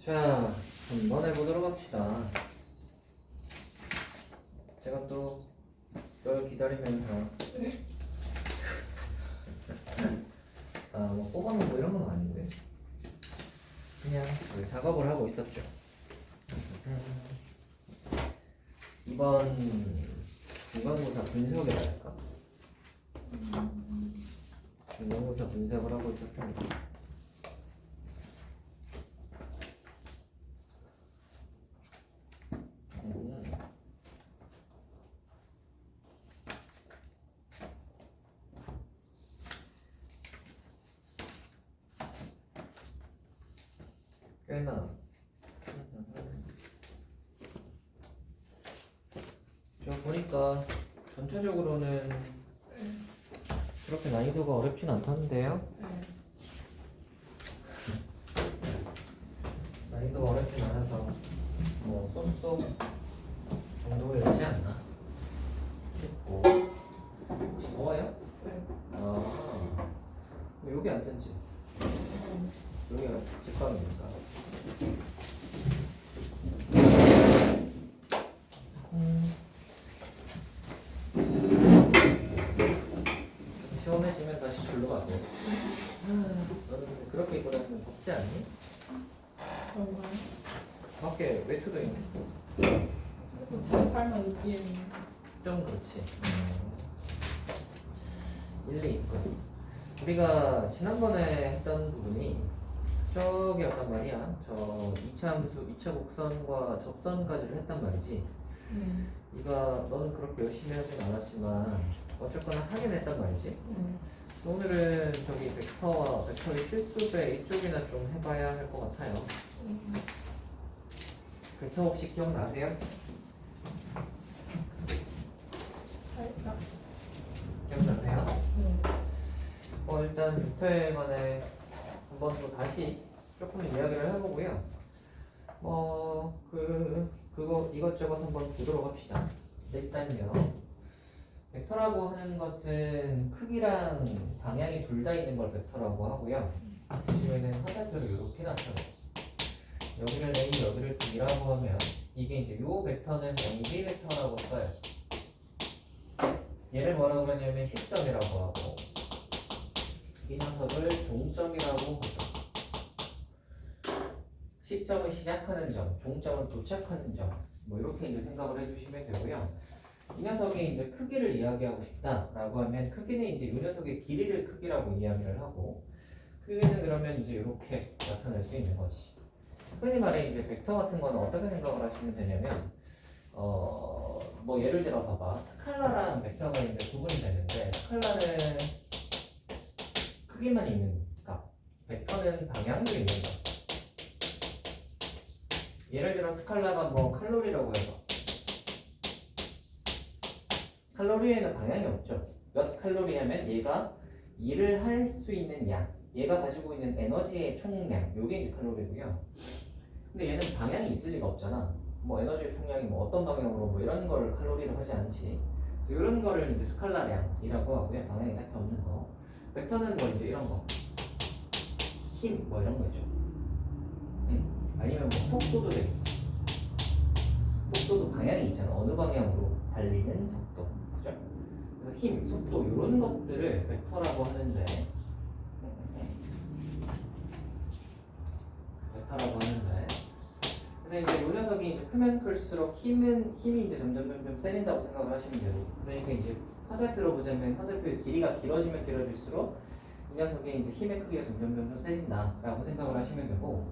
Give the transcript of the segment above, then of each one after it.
자, 한번 해보도록 합시다. 제가 또 널 기다리면서 뭐 뽑아놓고 이런 건 아닌데 그냥 작업을 하고 있었죠. 이번 중간고사 분석이라 할까? 중간고사 분석을 하고 있었습니다. 꽤나 저 보니까 전체적으로는 그렇게 난이도가 어렵진 않던데요? 난이도가 어렵진 않아서 뭐 쏙쏙 정도를 열지 않나 싶고. 더워요? 네. 여기 안 뜬지? 여기가 직방이니까. 시원해지면 다시 절로 가서. 너는 근데 그렇게 입고 다니면 덥지 않니? 그런가요? 밖에 외투도 있네. 팔만 입기에는 좀 그렇지. 일리 있군. 우리가 지난번에 했던 부분이 저기였단 말이야. 저 2차 함수, 2차 곡선과 접선까지를 했단 말이지. 네가 너는 그렇게 열심히 하진 않았지만 어쨌거나 하긴 했단 말이지. 오늘은 저기 벡터와 벡터의 실수배 이쪽이나 좀 해봐야 할 것 같아요. 벡터 혹시 기억나세요? 살짝. 기억나세요? 일단 벡터에 관해 한번 또 다시 조금 이야기를 해보고요. 그거 이것저것 한번 보도록 합시다. 일단요, 벡터라고 하는 것은 크기랑 방향이 둘 다 있는 걸 벡터라고 하고요. 보시면은 화살표를 이렇게 나타내요. 여기를 A, 여기를 B라고 하면 이게 이제 요 벡터는 AB 벡터라고 써요. 얘를 뭐라고 그러냐면 시점이라고 하고 이 녀석을 종점이라고 하죠. 시점을 시작하는 점, 종점을 도착하는 점, 뭐 이렇게 이제 생각을 해주시면 되고요. 이 녀석의 이제 크기를 이야기하고 싶다라고 하면 크기는 이제 이 녀석의 길이를 크기라고 이야기를 하고, 크기는 그러면 이제 이렇게 나타낼 수 있는 거지. 흔히 말해 이제 벡터 같은 거는 어떻게 생각을 하시면 되냐면, 뭐 예를 들어 봐봐, 스칼라랑 벡터가 이제 구분이 되는데, 스칼라는 크기만 있는 값, 벡터는 방향도 있는 값. 예를 들어 스칼라가 뭐 칼로리라고 해봐. 칼로리에는 방향이 없죠. 몇 칼로리 하면 얘가 일을 할 수 있는 양, 얘가 가지고 있는 에너지의 총량, 요게 이제 칼로리고요. 근데 얘는 방향이 있을 리가 없잖아. 뭐 에너지의 총량이 뭐 어떤 방향으로 뭐 이런 걸 칼로리로 하지 않지. 그래서 이런 거를 이제 스칼라량이라고 하고요. 방향이 딱히 없는 거. 벡터는 뭐 이제 이런 거, 힘 뭐 이런 거 있죠. 아니면 뭐 속도도 되겠지. 속도도 방향이 있잖아. 어느 방향으로 달리는 속도, 그죠? 그래서 힘, 속도 이런 것들을 벡터라고 하는데, 그래서 이제 이 녀석이 이제 크면 클수록 힘이 이제 점점 세진다고 생각을 하시면 되고, 그러니까 이제 화살표로 보자면 화살표의 길이가 길어지면 길어질수록 이 녀석의 이제 힘의 크기가 점점 세진다라고 생각을 하시면 되고,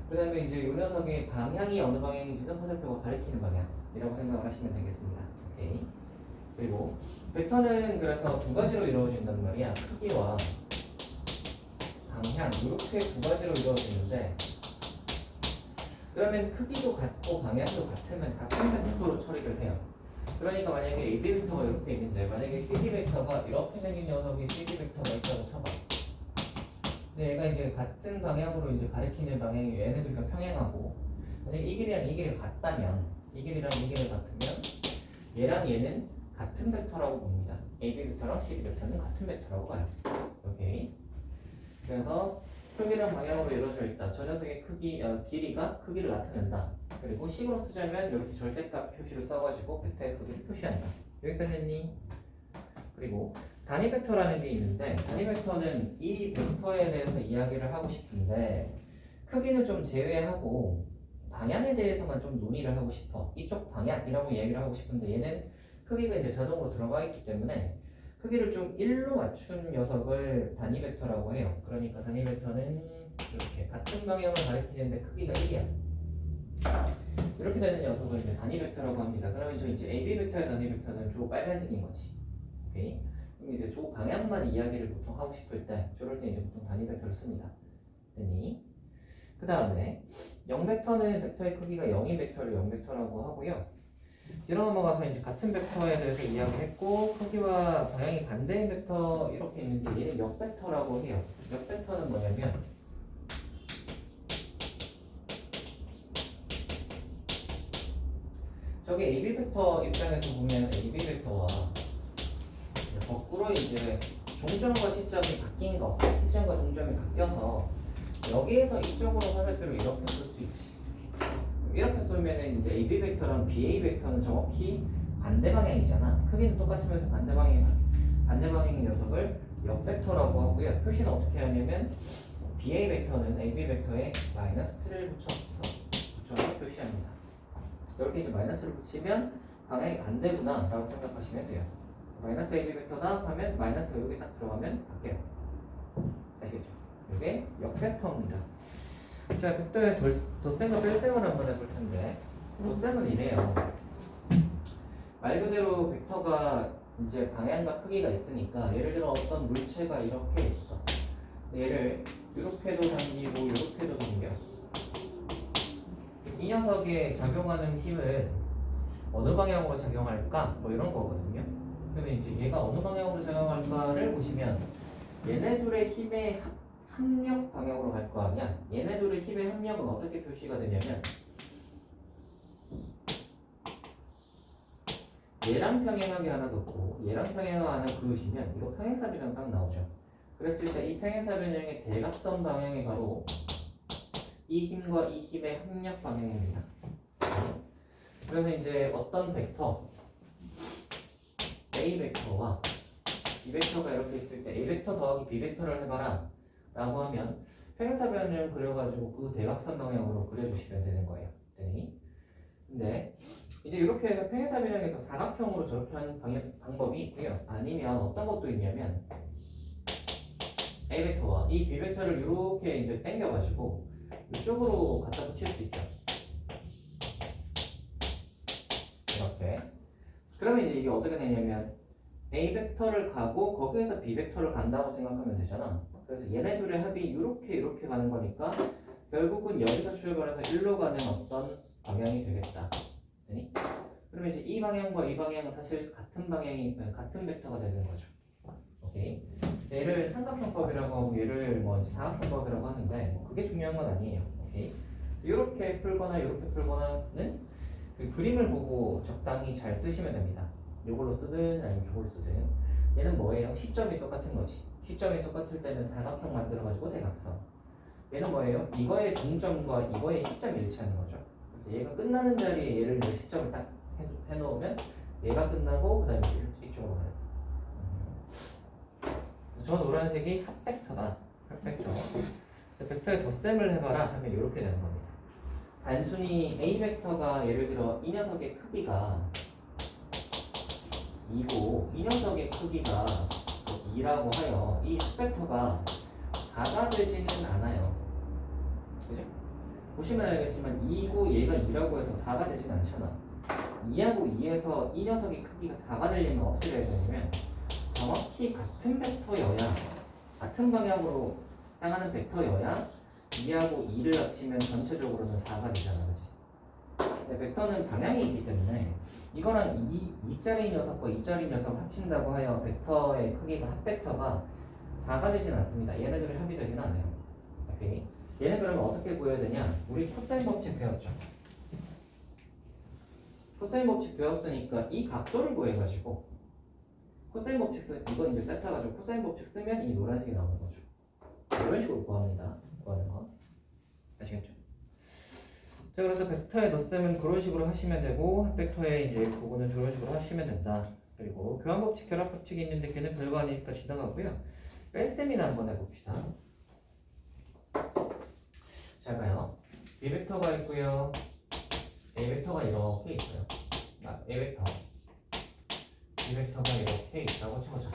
그 다음에 이제 이 녀석의 방향이 어느 방향인지는 화살표가 가리키는 방향이라고 생각을 하시면 되겠습니다. 오케이. 그리고 벡터는 그래서 두 가지로 이루어진단 말이야. 크기와 방향, 이렇게 두 가지로 이루어지는데, 그러면 크기도 같고 방향도 같으면 같은 벡터로 처리를 해요. 그러니까 만약에 AB 벡터가 이렇게 있는데, 만약에 CD 벡터가 이렇게 생긴 녀석이 CD 벡터가 있다고 쳐봐. 근데 얘가 이제 같은 방향으로 이제 가리키는 방향이 얘는 그러니까 평행하고, 만약에 이 길이랑 이 길이가 같다면, 이 길이랑 이 길이가 같으면 얘랑 얘는 같은 벡터라고 봅니다. AB 벡터랑 CD 벡터는 같은 벡터라고 봐요. 오케이. 그래서 크기랑 방향으로 이루어져 있다. 저 녀석의 길이가 크기를 나타낸다. 그리고 식으로 쓰자면 이렇게 절대값 표시를 써가지고 벡터의 크기를 표시한다. 여기까지 했니? 그리고 단위 벡터라는 게 있는데 단위 벡터는 이 벡터에 대해서 이야기를 하고 싶은데 크기는 좀 제외하고 방향에 대해서만 좀 논의를 하고 싶어. 이쪽 방향이라고 이야기를 하고 싶은데 얘는 크기가 이제 자동으로 들어가 있기 때문에 크기를 좀 1로 맞춘 녀석을 단위 벡터라고 해요. 그러니까 단위 벡터는 이렇게 같은 방향을 가리키는데 크기가 1이야. 이렇게 되는 녀석을 이제 단위 벡터라고 합니다. 그러면 저 이제 AB 벡터의 단위 벡터는 저 빨간색인 거지. 오케이. 그럼 이제 저 방향만 이야기를 보통 하고 싶을 때 저럴 때 이제 보통 단위 벡터를 씁니다. 됐니? 그 다음에 0벡터는 벡터의 크기가 0인 벡터를 0벡터라고 하고요. 뒤로 넘어가서 이제 같은 벡터에 대해서 이야기했고 크기와 방향이 반대인 벡터 이렇게 있는데 얘는 역벡터라고 해요. 역벡터는 뭐냐면 저기 AB 벡터 입장에서 보면 AB 벡터와 거꾸로 이제 종점과 시점이 바뀐 거, 시점과 종점이 바뀌어서 여기에서 이쪽으로 화살표를 이렇게 쓸 수 있지. 이렇게 쏘면은 이제 AB 벡터랑 BA 벡터는 정확히 반대 방향이잖아. 크기는 똑같으면서 반대 방향인 녀석을 역벡터라고 하고요. 표시는 어떻게 하냐면 BA 벡터는 AB 벡터에 마이너스를 붙여서 표시합니다. 이렇게 이제 마이너스를 붙이면 방향이 반대구나 라고 생각하시면 돼요. 마이너스 AB 벡터다 하면 마이너스가 여기 딱 들어가면 바뀌어요. 아시겠죠? 이게 역벡터입니다. 자, 벡터의 덧셈과 뺄셈을 한번 해볼 텐데 덧셈은 이래요. 말 그대로 벡터가 이제 방향과 크기가 있으니까 예를 들어 어떤 물체가 이렇게 있어. 얘를 이렇게도 당기고 이렇게도 당겨. 이 녀석에 작용하는 힘은 어느 방향으로 작용할까? 뭐 이런 거거든요. 그러면 이제 얘가 어느 방향으로 작용할까를 보시면 얘네 둘의 힘의 합력 방향으로 갈 거 아니야? 얘네 둘의 힘의 합력은 어떻게 표시가 되냐면 얘랑 평행하게 하나 긋고 얘랑 평행하게 하나 그으시면 이거 평행사변형 딱 나오죠. 그랬을 때 이 평행사변형의 대각선 방향이 바로 이 힘과 이 힘의 합력 방향입니다. 그래서 이제 어떤 벡터 A 벡터와 B 벡터가 이렇게 있을 때 A 벡터 더하기 B 벡터를 해봐라 라고 하면 평행사변형 그려가지고 그 대각선 방향으로 그려주시면 되는 거예요. 되니? 근데 이제 이렇게 해서 평행사변형에서 사각형으로 저렇게 하는 방법이 있고요. 아니면 어떤 것도 있냐면 A 벡터와 이 B 벡터를 이렇게 이제 당겨가지고 이쪽으로 갖다 붙일 수 있죠. 이렇게. 그러면 이제 이게 어떻게 되냐면 A 벡터를 가고 거기에서 B 벡터를 간다고 생각하면 되잖아. 그래서 얘네 둘의 합이 이렇게 가는 거니까 결국은 여기서 출발해서 일로 가는 어떤 방향이 되겠다. 되니? 그러면 이제 이 방향과 이 방향은 사실 같은 벡터가 되는 거죠. 오케이. 얘를 삼각형법이라고 하고 얘를 뭐 이제 사각형법이라고 하는데 뭐 그게 중요한 건 아니에요. 오케이. 이렇게 풀거나 이렇게 풀거나는 그 그림을 보고 적당히 잘 쓰시면 됩니다. 요걸로 쓰든 아니면 저걸로 쓰든. 얘는 뭐예요? 시점이 똑같은 거지. 시점이 똑같을 때는 사각형 만들어가지고 대각선. 얘는 뭐예요? 이거의 종점과 이거의 시점이 일치하는 거죠. 그래서 얘가 끝나는 자리에 얘를 시점을 딱 해놓으면 얘가 끝나고 그 다음에 이쪽으로 가는 거예요. 저 노란색이 합벡터다. 합벡터. 벡터의 덧셈을 해봐라 하면 이렇게 되는 겁니다. 단순히 A 벡터가 예를 들어 이 녀석의 크기가 2고 이 녀석의 크기가 2라고 하여 이 합벡터가 4가 되지는 않아요. 그죠? 보시면 알겠지만 2고 얘가 2라고 해서 4가 되진 않잖아. 2하고 2에서 이 녀석의 크기가 4가 되려면 어떻게 돼야 되냐면 정확히 같은 벡터여야 같은 방향으로 향하는 벡터여야 2하고 2를 합치면 전체적으로는 4가 되잖아. 그치? 근데 벡터는 방향이 있기 때문에 이거랑 2짜리 녀석과 2짜리 녀석을 합친다고 하여 벡터의 크기가 합벡터가 4가 되진 않습니다. 얘네들이 합이 되진 않아요. 오케이? 얘는 그러면 어떻게 구해야 되냐? 우리 코사인 법칙 배웠죠? 코사인 법칙 배웠으니까 이 각도를 구해가지고 코사인 법칙 이거 이제 세트해가지고 코사인 법칙 쓰면 이 노란색이 나오는 거죠. 이런 식으로 구합니다. 구하는 거 아시겠죠? 자, 그래서 벡터의 덧셈은 그런 식으로 하시면 되고 벡터의 이제 부분은 저런 식으로 하시면 된다. 그리고 교환법칙, 결합법칙이 있는데 걔는 별거 아니니까 지나가고요. 뺄셈이나 한번 해봅시다. 잘 봐요. B 벡터가 있고요. A 벡터가 이렇게 있어요. A 벡터, B 벡터가 이렇게 있다고 쳐보자.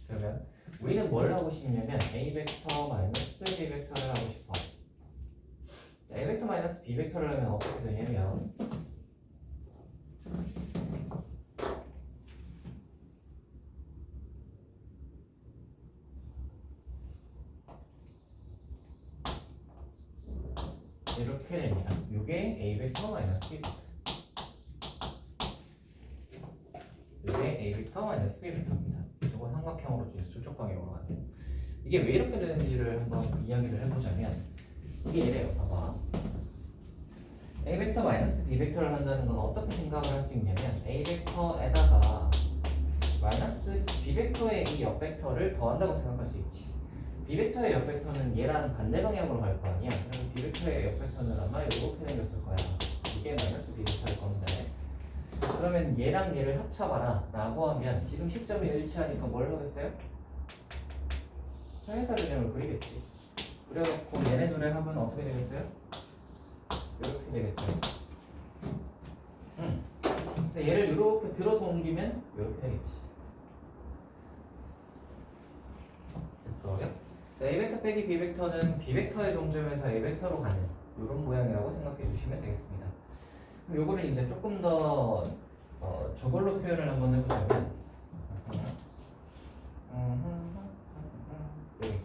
그러면 우리는 뭘 하고 싶냐면 A 벡터 마이너스 B 벡터를 하고 싶어. A 벡터 마이너스 B 벡터를 하면 어떻게 되냐면 이렇게 됩니다. 이게 A 벡터 마이너스 B 벡터. 이게 A 벡터 마이너스 B 벡터입니다. 이거 삼각형으로 저쪽 방향으로 가네. 이게 왜 이렇게 되는지를 한번 이야기를 해보자면 이게 이래요. 봐봐. A 벡터 마이너스 B 벡터를 한다는 건 어떻게 생각을 할 수 있냐면 A 벡터에다가 마이너스 B 벡터의 이 옆벡터를 더한다고 생각할 수 있지. B 벡터의 옆벡터는 얘랑 반대 방향으로 갈 거 아니야. 그래서 B 벡터의 옆벡터는 아마 이렇게 생겼을 거야. 이게 마이너스 B 벡터일 건데 그러면 얘랑 얘를 합쳐봐라 라고 하면 지금 시점이 일치하니까 뭘 하겠어요? 상해사 개념을 그리겠지. 그래놓고 얘네 둘의 합은 어떻게 되겠어요? 이렇게 되겠죠. 근데 얘를 이렇게 들어서 옮기면 이렇게 되겠지. 됐어요? A 벡터 빼기 B 벡터는 B 벡터의 동점에서 A 벡터로 가는 이런 모양이라고 생각해 주시면 되겠습니다. 그럼 요거를 이제 조금 더 저걸로 표현을 한번 해보자면 여기.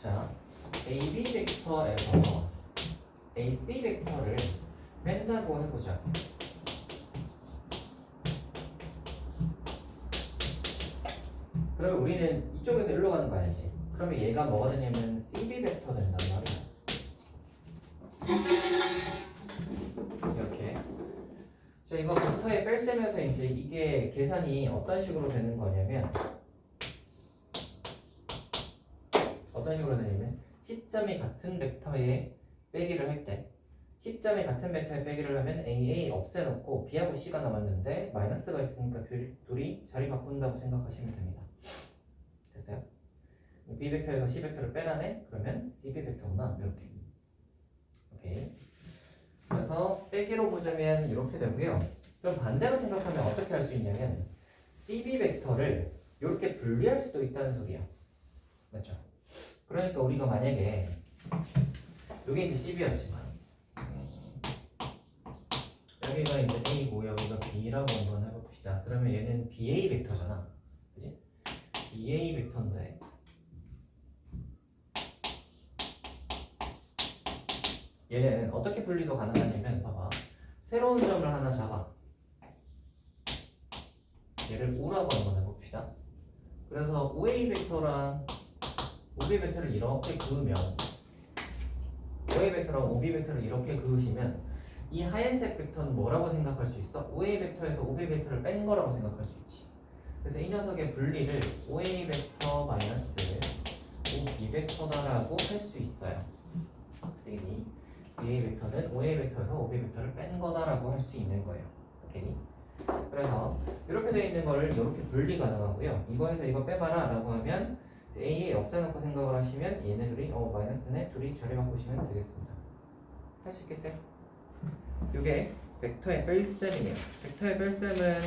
자, AB 벡터에서 AC 벡터를 뺀다고 해보자. 그러면 우리는 이쪽에서 일로 가는 거 알지? 그러면 얘가 뭐가 되냐면 CB 벡터 된단 말이야. 이렇게. 자, 이거 벡터의 뺄셈에서 이제 이게 계산이 어떤 식으로 되는 거냐면 시점이 같은 벡터에 빼기를 할 때 시점이 같은 벡터에 빼기를 하면 AA 없애놓고 B하고 C가 남았는데 마이너스가 있으니까 둘이 자리 바꾼다고 생각하시면 됩니다. 됐어요? B 벡터에서 C 벡터를 빼라네? 그러면 CB 벡터구나. 이렇게. 오케이. 그래서 빼기로 보자면 이렇게 되고요. 그럼 반대로 생각하면 어떻게 할 수 있냐면 CB 벡터를 이렇게 분리할 수도 있다는 소리야. 맞죠? 그러니까 우리가 만약에 여기 이제 CB였지만 여기가 이제 A고 여기가 B라고 한번 해봅시다. 그러면 얘는 BA 벡터잖아. 그지? BA 벡터인데 얘는 어떻게 분리가 가능하냐면 봐봐. 새로운 점을 하나 잡아. 얘를 O라고 한번 해봅시다. 그래서 OA 벡터랑 OB 벡터를 이렇게 그으면 OA 벡터랑 OB 벡터를 이렇게 그으시면 이 하얀색 벡터는 뭐라고 생각할 수 있어? OA 벡터에서 OB 벡터를 뺀 거라고 생각할 수 있지. 그래서 이 녀석의 분리를 OA 벡터 마이너스 OB 벡터다라고 할 수 있어요. 그러니 BA 벡터는 OA 벡터에서 OB 벡터를 뺀 거다라고 할 수 있는 거예요. 오케이. 그래서 이렇게 되어 있는 거를 이렇게 분리 가능하고요. 이거에서 이거 빼봐라 라고 하면 A에 없애놓고 생각을 하시면 얘네들이 마이너스네 둘이 자리 바꾸시면 되겠습니다. 할 수 있겠어요? 이게 벡터의 뺄셈이에요. 벡터의 뺄셈은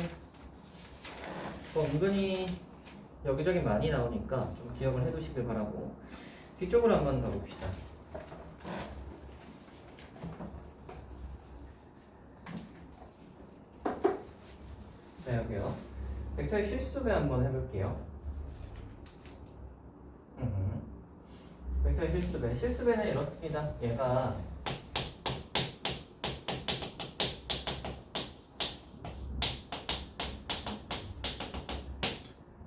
은근히 여기저기 많이 나오니까 좀 기억을 해두시길 바라고 뒤쪽으로 한번 가봅시다. 자, 여기요. 벡터의 실수배 한번 해볼게요. 벡터의 실수배. 실수배는 이렇습니다. 얘가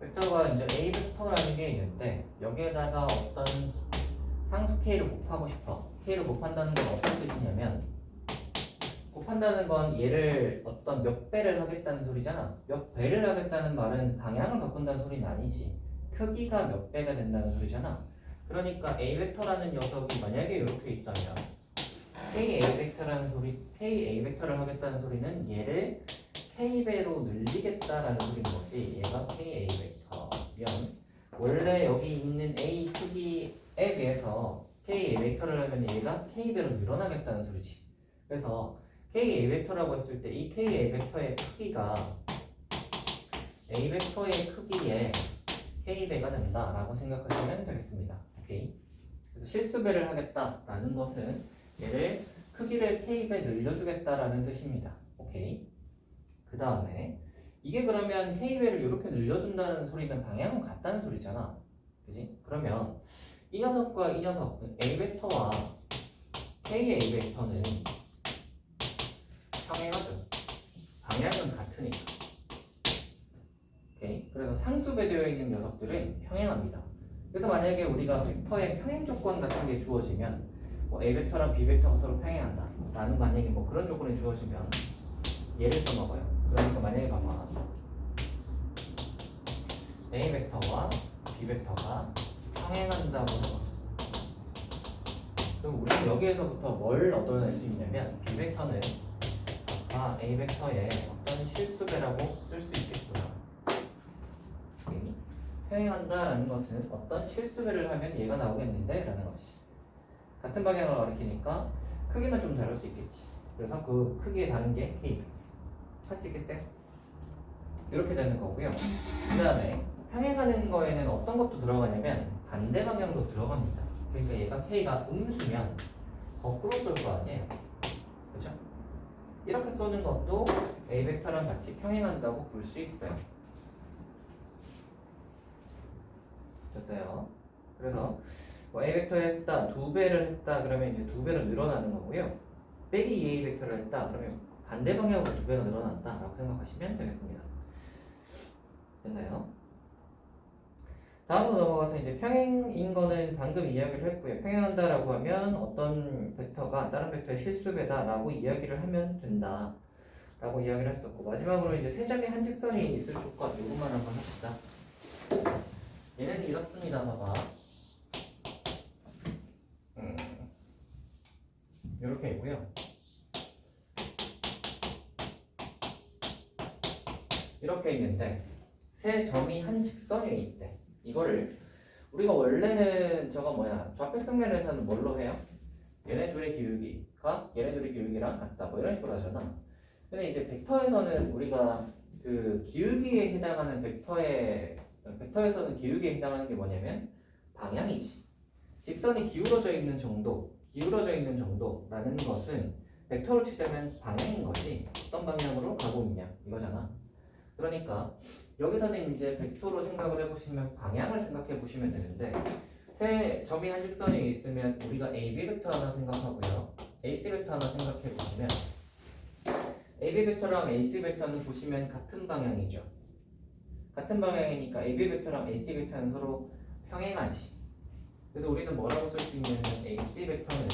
벡터가 이제 A 벡터라는 게 있는데 여기에다가 어떤 상수 K를 곱하고 싶어. K를 곱한다는 건 어떤 뜻이냐면 곱한다는 건 얘를 어떤 몇 배를 하겠다는 소리잖아. 몇 배를 하겠다는 말은 방향을 바꾼다는 소리는 아니지. 크기가 몇 배가 된다는 소리잖아. 그러니까 A 벡터라는 녀석이 만약에 이렇게 있다면 K A 벡터를 하겠다는 소리는 얘를 K배로 늘리겠다라는 소리인 거지. 얘가 K A 벡터면 원래 여기 있는 A 크기에 비해서 K A 벡터를 하면 얘가 K배로 늘어나겠다는 소리지. 그래서 K A 벡터라고 했을 때 이 K A 벡터의 크기가 A 벡터의 크기에 K배가 된다라고 생각하시면 되겠습니다. 오케이. 그래서 실수배를 하겠다라는 것은 얘를 크기를 K배 늘려주겠다라는 뜻입니다. 오케이. 그 다음에 이게 그러면 K배를 이렇게 늘려준다는 소리는 방향은 같다는 소리잖아. 그지? 그러면 이 녀석과 이 녀석 A 벡터와 K A 벡터는 평행하죠. 방향은 같으니까. 오케이. 그래서 상수배되어 있는 녀석들은 평행합니다. 그래서 만약에 우리가 벡터의 평행 조건 같은 게 주어지면 뭐 A 벡터랑 B 벡터가 서로 평행한다 라는 만약에 뭐 그런 조건이 주어지면 얘를 써먹어요. 그러니까 만약에 봐봐 A 벡터와 B 벡터가 평행한다고 해봐. 그럼 우리는 여기에서부터 뭘 얻어낼 수 있냐면 B 벡터는 A 벡터의 어떤 실수배라고 쓸 수 있겠구나. 오케이? 평행한다라는 것은 어떤 실수배를 하면 얘가 나오겠는데 라는 거지. 같은 방향을 가리키니까 크기만 좀 다를 수 있겠지. 그래서 그 크기에 다른 게 K. 할 수 있겠어요? 이렇게 되는 거고요. 그 다음에 평행하는 거에는 어떤 것도 들어가냐면 반대 방향도 들어갑니다. 그러니까 얘가 K가 음수면 거꾸로 쏠 거 아니에요. 그렇죠? 이렇게 쏘는 것도 A 벡터랑 같이 평행한다고 볼 수 있어요. 됐어요. 그래서 뭐 A 벡터 했다, 2배를 했다 그러면 이제 2배로 늘어나는 거고요. 빼기 2A 벡터를 했다 그러면 반대 방향으로 2배가 늘어난다 라고 생각하시면 되겠습니다. 됐나요? 다음으로 넘어가서 이제 평행인 거는 방금 이야기를 했고요. 평행한다라고 하면 어떤 벡터가 다른 벡터의 실수배다 라고 이야기를 하면 된다 라고 이야기를 했었고, 마지막으로 이제 세 점이 한 직선이 있을 조건 요것만 한번 합시다. 얘는 이렇습니다. 봐봐. 이렇게 있고요. 이렇게 있는데 세 점이 한 직선에 있대. 이거를 우리가 원래는 저거 뭐야 좌표평면에서는 뭘로 해요? 얘네 둘의 기울기가 얘네 둘의 기울기랑 같다 뭐 이런 식으로 하잖아. 근데 이제 벡터에서는 우리가 그 기울기에 해당하는 벡터에서는 기울기에 해당하는 게 뭐냐면 방향이지. 직선이 기울어져 있는 정도라는 것은 벡터로 치자면 방향인 거지. 어떤 방향으로 가고 있냐 이거잖아. 그러니까 여기서는 이제 벡터로 생각을 해보시면 방향을 생각해 보시면 되는데, 세 점이 한 직선에 있으면 우리가 AB 벡터 하나 생각하고요, AC 벡터 하나 생각해 보시면 AB 벡터랑 AC 벡터는 보시면 같은 방향이죠. 같은 방향이니까 AB 벡터랑 AC 벡터는 서로 평행하지. 그래서 우리는 뭐라고 쓸 수 있냐면 AC 벡터는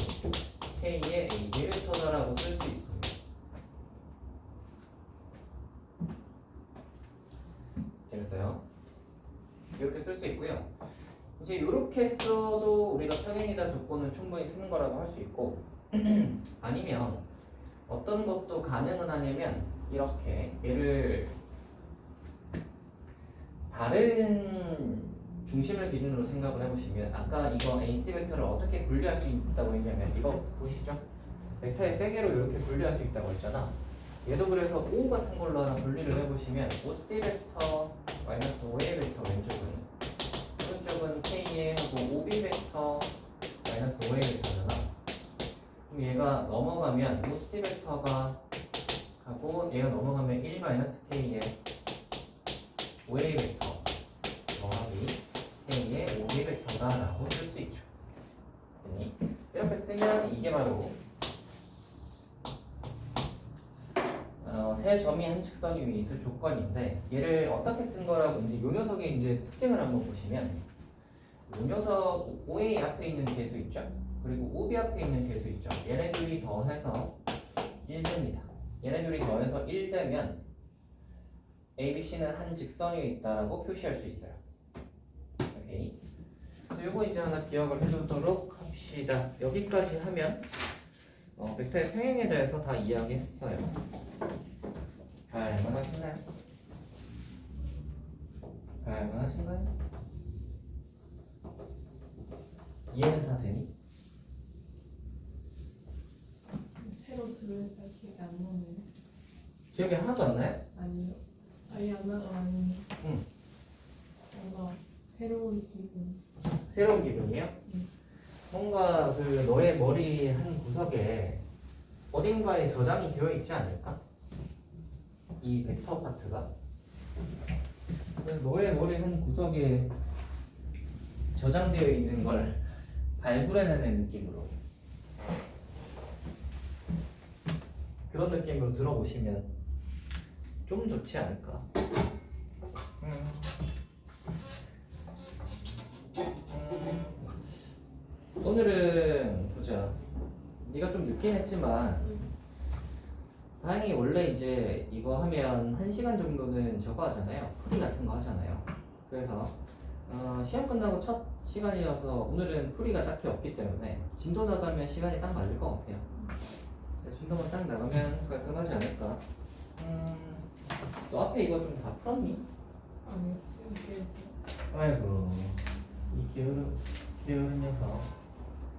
K의 AB 벡터다라고 쓸 수 있습니다. 됐어요? 이렇게 쓸 수 있고요. 이제 이렇게 써도 우리가 평행이다 조건은 충분히 쓰는 거라고 할 수 있고, 아니면 어떤 것도 가능은 하냐면 이렇게 얘를 다른 중심을 기준으로 생각을 해보시면, 아까 이거 AC 벡터를 어떻게 분리할 수 있다고 했냐면 이거 보시죠. 벡터의 세 개로 이렇게 분리할 수 있다고 했잖아. 얘도 그래서 O 같은 걸로 하나 분리를 해보시면 OC 벡터 마이너스 OA 벡터 왼쪽은, 오른쪽은 K에 하고 OB 벡터 마이너스 OA 벡터잖아. 그럼 얘가 넘어가면 OC 벡터가 하고 얘가 넘어가면 1 마이너스 K에 OA 벡터 더하기 K의 OB 벡터다 라고 쓸 수 있죠. 이렇게 쓰면 이게 바로 세 점이 한 직선 위에 있을 조건인데, 얘를 어떻게 쓴 거라고 이제 요 녀석의 이제 특징을 한번 보시면, 요 녀석 OA 앞에 있는 개수 있죠? 그리고 OB 앞에 있는 개수 있죠? 얘네들이 더해서 1됩니다. 얘네 둘이 더해서 1되면 ABC는 한 직선 위에 있다라고 표시할 수 있어요. 오케이. 요거 이제 하나 기억을 해두도록 합시다. 여기까지 하면 벡터의 평행에 대해서 다 이야기했어요. 할만하신가요? 할만하신가요? 이해는 다 되니? 새로 들으니까 기억이 안 나네요. 기억이 하나도 안 나요? 아니요. 아예 안 나도 아니에요. 응. 뭔가 새로운 기분. 새로운 기분이에요? 응. 뭔가 그 너의 머리 한 구석에 어딘가에 저장이 되어 있지 않을까? 이 벡터 파트가 너의 머리 한 구석에 저장되어 있는 걸 발굴해내는 느낌으로 그런 느낌으로 들어보시면 좀 좋지 않을까? 오늘은 보자. 네가 좀 늦긴 했지만 다행히 원래 이제 이거 하면 1시간 정도는 저거 하잖아요. 풀이 같은 거 하잖아요. 그래서 시험 끝나고 첫 시간이어서 오늘은 풀이가 딱히 없기 때문에 진도 나가면 시간이 딱 맞을 것 같아요. 진도만 딱 나가면 깔끔하지 않을까. 너 앞에 이거 좀 다 풀었니? 아니요. 이렇게 해서. 아이고 이 게으른 녀석.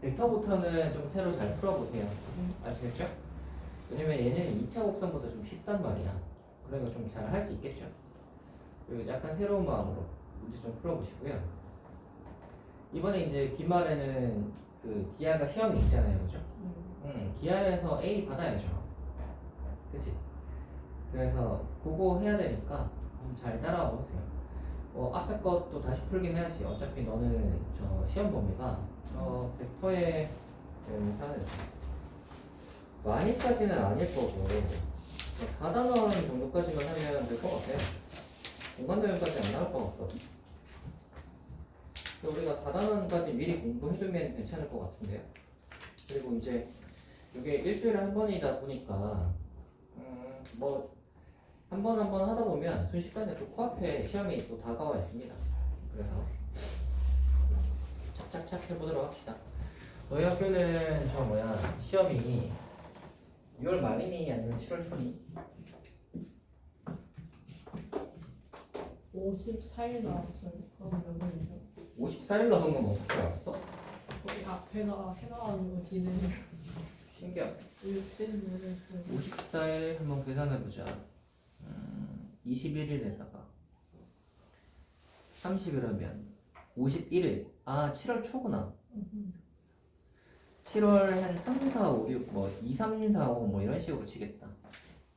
벡터부터는 좀 새로 잘 풀어보세요. 아시겠죠? 왜냐면 얘는 2차 곱선보다 좀 쉽단 말이야. 그러니까 좀 잘 할 수 있겠죠. 그리고 약간 새로운 마음으로 문제 좀 풀어보시고요. 이번에 이제 기말에는 그 기하가 시험이 있잖아요, 그죠? 기하에서 A 받아야죠. 그치? 그래서 그거 해야 되니까 잘 따라와 보세요. 앞에 것도 다시 풀긴 해야지. 어차피 너는 저 시험 범위가 저 벡터의 사는 많이까지는 아닐 거고 4단원 정도까지만 하면 될 것 같아요. 공간도형까지 안 나올 것 같거든. 우리가 4단원까지 미리 공부해두면 괜찮을 것 같은데요. 그리고 이제 이게 일주일에 한 번이다 보니까 뭐 한 번 한 번 하다 보면 순식간에 또 코앞에 시험이 또 다가와 있습니다. 그래서 착착착 해보도록 합시다. 너희 학교는 저 뭐야 시험이 6월 말이니 아니면 7월 초니? 54일 나왔어요. 그럼 몇 월이죠? 54일 나온 건 어떻게 알았어? 거기 앞에다 해놔가지고 뒤는 신기하다. 일주일 모르겠어요. 54일 한번 계산해보자. 21일에다가 30일하면 51일. 7월 초구나. 7월 한 3, 4, 5, 6, 뭐 2, 3, 4, 5 뭐 이런 식으로 치겠다.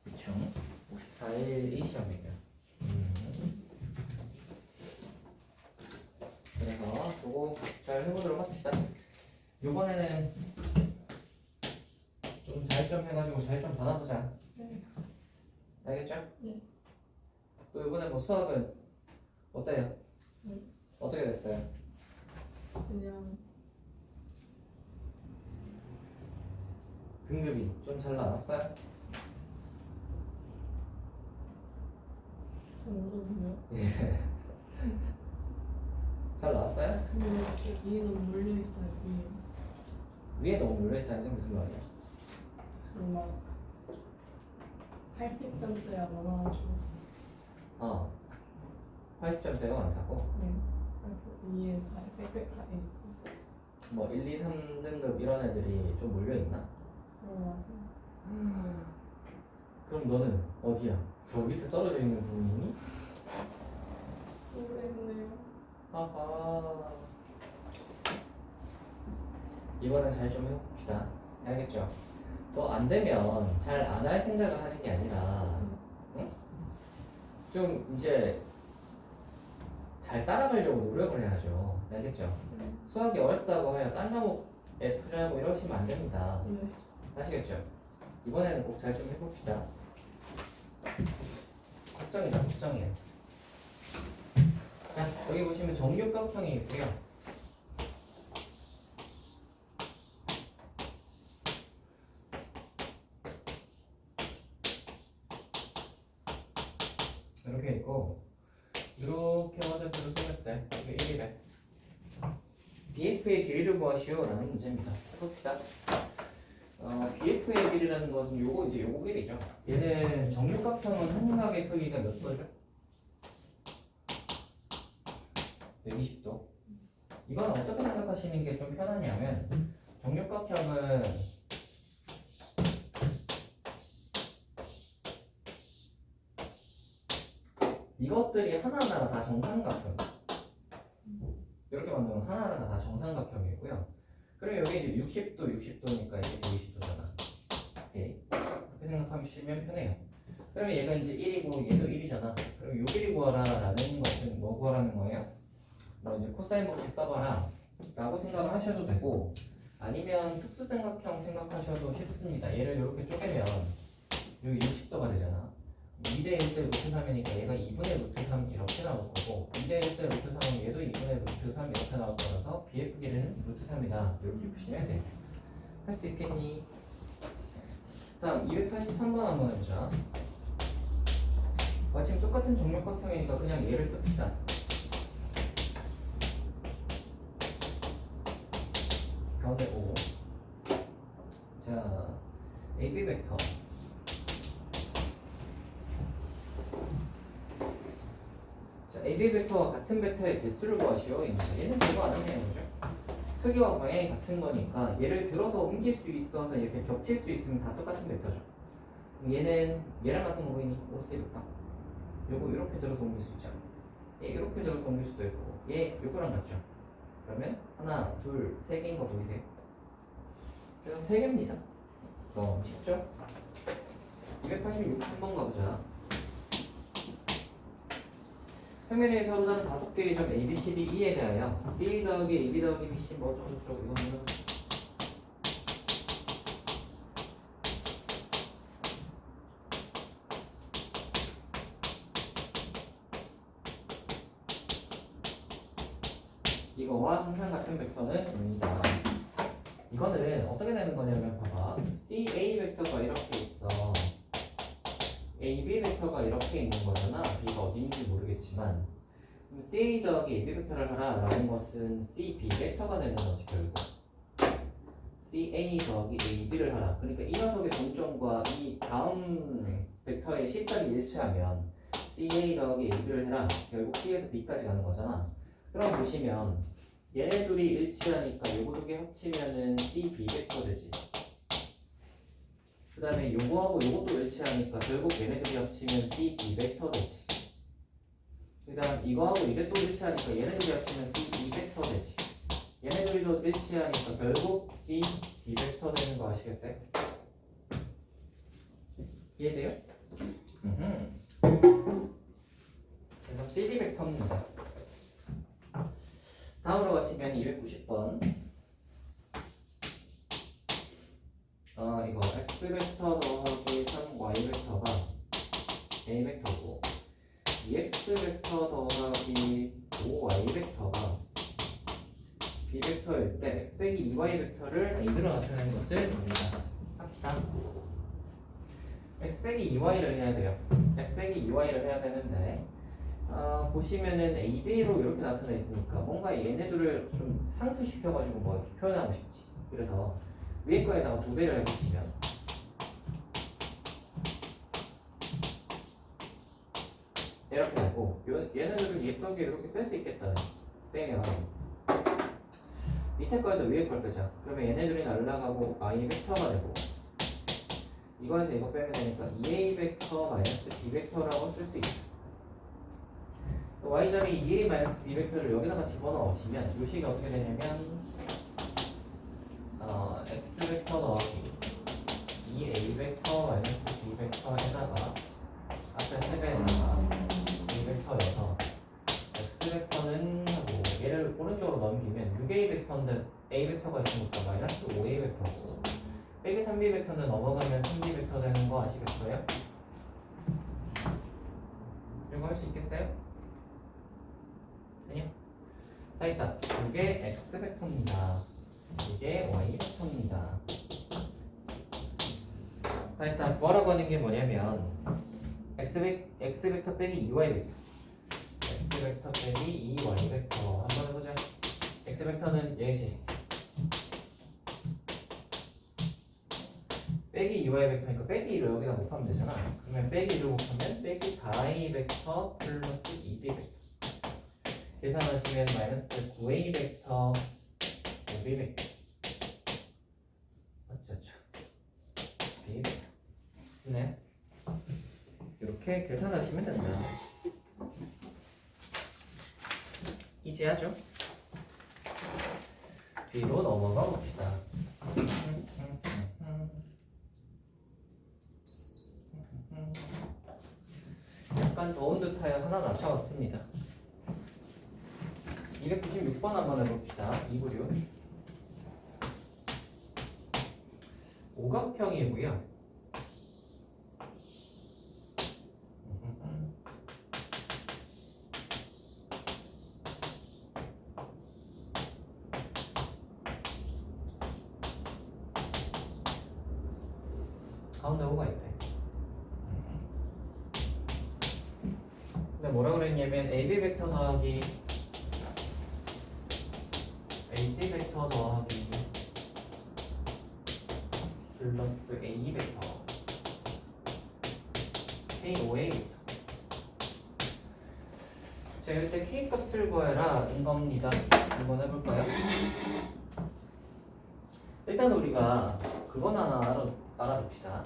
그쵸? 54일이 시험이면. 그래서 그거 잘 해보도록 합시다. 요번에는 좀 잘 좀 해가지고 잘 좀 받아보자. 네. 알겠죠? 네. 또 이번에 뭐 수학은 어때요? 네. 어떻게 됐어요? 그냥 등급이 좀 잘 나왔어요? 정도는요. 예. 잘 나왔어요? 근데 위에 너무 몰려있어요. 위에 위에 너무 몰려있다는 게 무슨 말이야? 뭔가 80점대가 많아가지고 80점대가 많다고? 네. 그래서 위에 다 빽빽하게 있고 뭐 1, 2, 3등급 이런 애들이 좀 몰려있나? 그런 거 같아요. 그럼 너는 어디야? 저 밑에 떨어져 있는 부분이니? 모르겠네요. 아하. 이번엔 잘 좀 해봅시다. 알겠죠? 또 안 되면 잘 안 할 생각을 하는 게 아니라 응? 좀 이제 잘 따라가려고 노력을 해야죠. 알겠죠? 수학이 어렵다고 해요. 딴 과목에 투자하고 이러시면 안 됩니다. 네. 아시겠죠? 이번에는 꼭 잘 좀 해봅시다. 걱정이다, 걱정이에요. 자, 여기 보시면 정육각형이 있고요. 이렇게 있고 이렇게 화살표로 생겼대. 이게 1이래. BF의 길이를 구하시오 라는 문제입니다. 봅시다. BF의 길이라는 것은 요거 이제 요거 길이죠. 얘는 정육각형은 한각의 크기가 몇 도죠? 120도. 이건 어떻게 생각하시는 게 좀 편하냐면 정육각형은 이것들이 하나하나가 다 정삼각형. 이렇게 만들면 하나하나가 다 정삼각형이고요. 그리고 여기 이제 60도, 60도니까 이게 120도잖아. 오케이. 그렇게 생각하시면 편해요. 그러면 얘가 이제 1이고 얘도 1이잖아. 그럼 요 길이 구하라 라는 것은 뭐 구하라는 거예요? 뭐 이제 코사인 법칙 써봐라 라고 생각을 하셔도 되고 아니면 특수삼각형 생각하셔도 쉽습니다. 얘를 이렇게 쪼개면 여기 60도가 되잖아. 2대 1대 루트 3이니까 얘가 2분의 루트 3 이렇게 나올 거고 2대 1대 루트 3은 얘도 2분의 루트 3 이렇게 나올 거라서 BF 길이는 루트 3이다 이렇게 보시면 돼요. 할 수 있겠니? 다음 283번 한번 해보자. 마침 똑같은 정육각형이니까 그냥 얘를 씁시다. 가운데 O. 자, AB 벡터. 자, AB 벡터와 같은 벡터의 개수를 구하시오. 얘는 별거 아니네요, 그죠? 크기와 방향이 같은 거니까 얘를 들어서 옮길 수 있어서 이렇게 겹칠 수 있으면 다 똑같은 벡터죠. 얘는 얘랑 같은 거 보이니? OC니까. 요거 이렇게 들어서 옮길 수 있잖아. 얘 이렇게 들어서 옮길 수도 있고 얘 요거랑 같죠. 그러면 하나, 둘, 세 개인 거 보이세요? 그래서 세 개입니다. 쉽죠? 286 한번 가보자. 평면에 서로 다른 5개의 점 A, B, C, D, E에 대하여 C 더하기 A, B 더하기 B, C 뭐 어쩌고저쩌고 이거는 이거와 항상 같은 벡터는 입니다. 이거는 어떻게 되는 거냐면 봐봐. CA 벡터가 이렇게 있어. AB 벡터가 이렇게 있는 거잖아. B가 어디인지 모르겠지만 그럼 CA 더하기 AB 벡터를 하라 라는 것은 CB 벡터가 되는 거지 결국. CA 더하기 AB를 하라. 그러니까 이 녀석의 동점과 이 다음 벡터의 C점이 일치하면 CA 더하기 AB를 해라. 결국 C에서 B까지 가는 거잖아. 그럼 보시면 얘네 둘이 일치하니까 요거 두 개 합치면은 CB 벡터 되지. 그 다음에 요거하고 요것도 일치하니까 결국 얘네 둘이 합치면 CB 벡터 되지. 그 다음 이거하고 이게 또 일치하니까 얘네 둘이 합치면 CB 벡터 되지. 얘네 둘이도 일치하니까 결국 CB 벡터 되는 거 아시겠어요? 이해돼요? 그래서 CD 벡터입니다. 다음으로 가시면 290번. 이거 x 벡터 더하기 3y 벡터가 a 벡터고 2x 벡터 더하기 5y 벡터가 b 벡터일 때 x 빼기 2y 벡터를 a로 나타내는 것을 봅니다. 합시다. x 빼기 2y를 해야 돼요. x 빼기 2y를 해야 되는데 보시면은 AB로 이렇게 나타나 있으니까 뭔가 얘네들을 좀 상쇄시켜가지고 뭐 이렇게 표현하고 싶지. 그래서 위에 거에다가 2배를 해보시면 이렇게 되고 얘네들을 예쁘게 이렇게 뺄 수 있겠다. 빼면 밑에 거에서 위에 걸 빼자. 그러면 얘네들이 날라가고 I 벡터가 되고 이거에서 이거 빼면 되니까 2A 벡터 마이너스 B 벡터라고 쓸 수 있죠. y자리 2a 마이너스 b 벡터를 여기다가 집어넣으시면 이 식이 어떻게 되냐면 x 벡터 더하기 2a 벡터 마이너스 b 벡터에다가 앞에 3배에다가 b 벡터여서 x 벡터는 하고 얘를 오른쪽으로 넘기면 6a 벡터인데 a 벡터가 있으니까 마이너스 5a 벡터고 빼기 3b 벡터는 넘어가면 3b 벡터 되는 거 아시겠어요? 이거 할 수 있겠어요? 아니요. 자, 있다. 이게 x 벡터입니다. 이게 y 벡터입니다. 자, 일단 뭐라고 하는 게 뭐냐면 x 벡터 빼기 2y 벡터. x 벡터 빼기 2y 벡터 한번 해보자. x 벡터는 얘지. 빼기 2y 벡터니까 빼기 1을 여기다 곱하면 되잖아. 그러면 빼기 1을 곱하면 빼기 4a 벡터 플러스 2b 벡터. 계산하시면 마이너스 9a 벡터 5b 벡터. 어쩌죠? b 벡터. 네. 이렇게 계산하시면 된다. 이제하죠. B로 넘어가 봅시다. 약간 더운 듯하여 하나 낮춰왔습니다. 296번 한번 해봅시다. 296 오각형이고요. 가운데 호가 있대. 근데 뭐라 그랬냐면 AB 벡터 더하기 AC 벡터 더하기 플러스 A 벡터 K5A 벡터. 자, 이럴 때 K 값을 구해라 인 겁니다. 한번 해볼까요? 일단 우리가 그건 하나 알아둡시다.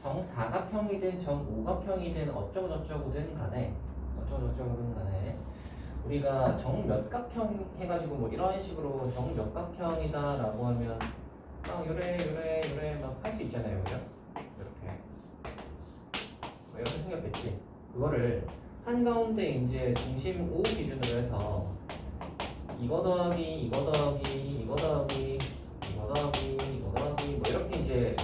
정사각형이든 정오각형이든 어쩌고저쩌고든 간에 우리가 정몇각형 해가지고 뭐 이런 식으로 정몇각형이다라고 하면 막 요래 막 할 수 있잖아요, 그죠? 이렇게 뭐 이렇게 생겼겠지. 그거를 한가운데 이제 중심 O 기준으로 해서 이거 더하기 이거 더하기 이거 더하기 이거 더하기 이거 더하기 뭐 이렇게 이제